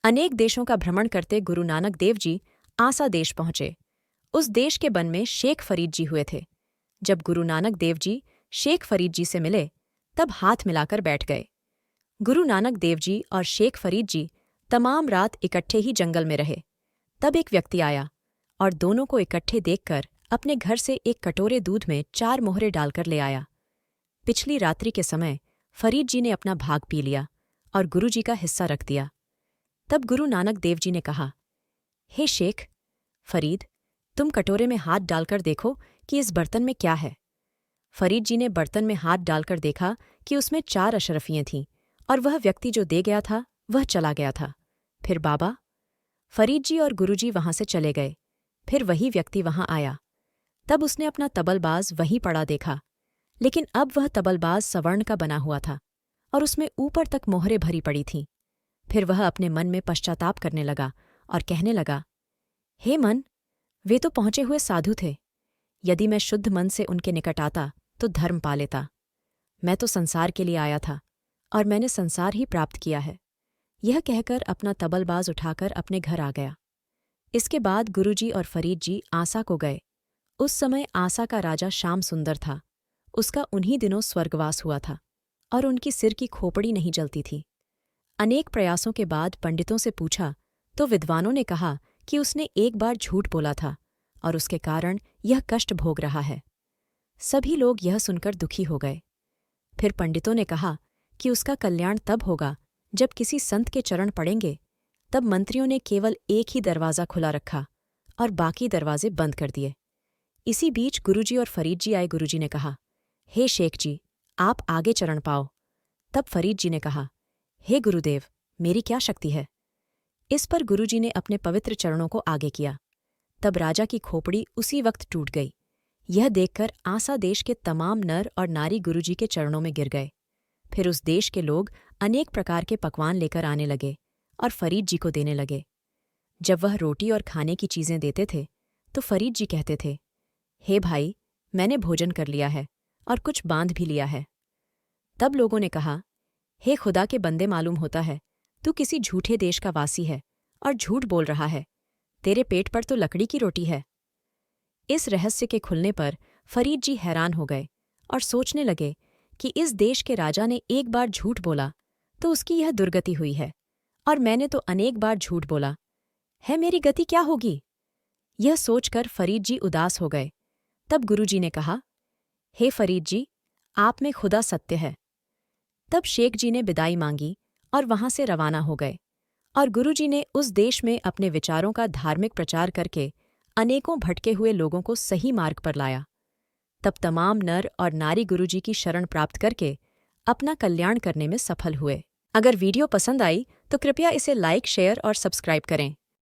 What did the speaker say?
अनेक देशों का भ्रमण करते गुरु नानक देव जी आसा देश पहुंचे। उस देश के वन में शेख फरीद जी हुए थे। जब गुरु नानक देव जी शेख फरीद जी से मिले तब हाथ मिलाकर बैठ गए। गुरु नानक देव जी और शेख फरीद जी तमाम रात इकट्ठे ही जंगल में रहे। तब एक व्यक्ति आया और दोनों को इकट्ठे देखकर अपने घर से एक कटोरे दूध में 4 मोहरे डालकर ले आया। पिछली रात्रि के समय फरीद जी ने अपना भाग पी लिया और गुरु जी का हिस्सा रख दिया। तब गुरु नानक देव जी ने कहा, हे शेख फरीद, तुम कटोरे में हाथ डालकर देखो कि इस बर्तन में क्या है। फरीद जी ने बर्तन में हाथ डालकर देखा कि उसमें 4 अशरफियाँ थीं और वह व्यक्ति जो दे गया था वह चला गया था। फिर बाबा, फरीद जी और गुरु जी वहाँ से चले गए। फिर वही व्यक्ति वहाँ आया। तब उसने अपना तबलबाज वहीं पड़ा देखा, लेकिन अब वह तबलबाज स्वर्ण का बना हुआ था और उसमें ऊपर तक मोहरें भरी पड़ी थीं। फिर वह अपने मन में पश्चाताप करने लगा और कहने लगा, हे मन, वे तो पहुंचे हुए साधु थे। यदि मैं शुद्ध मन से उनके निकट आता तो धर्म पा लेता। मैं तो संसार के लिए आया था और मैंने संसार ही प्राप्त किया है। यह कहकर अपना तबलबाज उठाकर अपने घर आ गया। इसके बाद गुरुजी और फरीद जी आसा को गए। उस समय आसा का राजा श्याम सुंदर था। उसका उन्हीं दिनों स्वर्गवास हुआ था और उनकी सिर की खोपड़ी नहीं जलती थी। अनेक प्रयासों के बाद पंडितों से पूछा तो विद्वानों ने कहा कि उसने एक बार झूठ बोला था और उसके कारण यह कष्ट भोग रहा है। सभी लोग यह सुनकर दुखी हो गए। फिर पंडितों ने कहा कि उसका कल्याण तब होगा जब किसी संत के चरण पड़ेंगे। तब मंत्रियों ने केवल एक ही दरवाज़ा खुला रखा और बाकी दरवाजे बंद कर दिए। इसी बीच गुरुजी और फरीद जी आए। गुरुजी ने कहा, हे शेख जी, आप आगे चरण पाओ। तब फरीद जी ने कहा, हे गुरुदेव, मेरी क्या शक्ति है। इस पर गुरुजी ने अपने पवित्र चरणों को आगे किया। तब राजा की खोपड़ी उसी वक्त टूट गई। यह देखकर आसा देश के तमाम नर और नारी गुरुजी के चरणों में गिर गए। फिर उस देश के लोग अनेक प्रकार के पकवान लेकर आने लगे और फरीद जी को देने लगे। जब वह रोटी और खाने की चीज़ें देते थे तो फरीद जी कहते थे, हे भाई, मैंने भोजन कर लिया है और कुछ बांध भी लिया है। तब लोगों ने कहा, हे खुदा के बंदे, मालूम होता है तू किसी झूठे देश का वासी है और झूठ बोल रहा है। तेरे पेट पर तो लकड़ी की रोटी है। इस रहस्य के खुलने पर फरीद जी हैरान हो गए और सोचने लगे कि इस देश के राजा ने एक बार झूठ बोला तो उसकी यह दुर्गति हुई है, और मैंने तो अनेक बार झूठ बोला है, मेरी गति क्या होगी। यह सोचकर फरीद जी उदास हो गए। तब गुरुजी ने कहा, हे फरीद जी, आप में खुदा सत्य है। तब शेख जी ने विदाई मांगी और वहां से रवाना हो गए और गुरुजी ने उस देश में अपने विचारों का धार्मिक प्रचार करके अनेकों भटके हुए लोगों को सही मार्ग पर लाया। तब तमाम नर और नारी गुरुजी की शरण प्राप्त करके अपना कल्याण करने में सफल हुए। अगर वीडियो पसंद आई तो कृपया इसे लाइक, शेयर और सब्सक्राइब करें।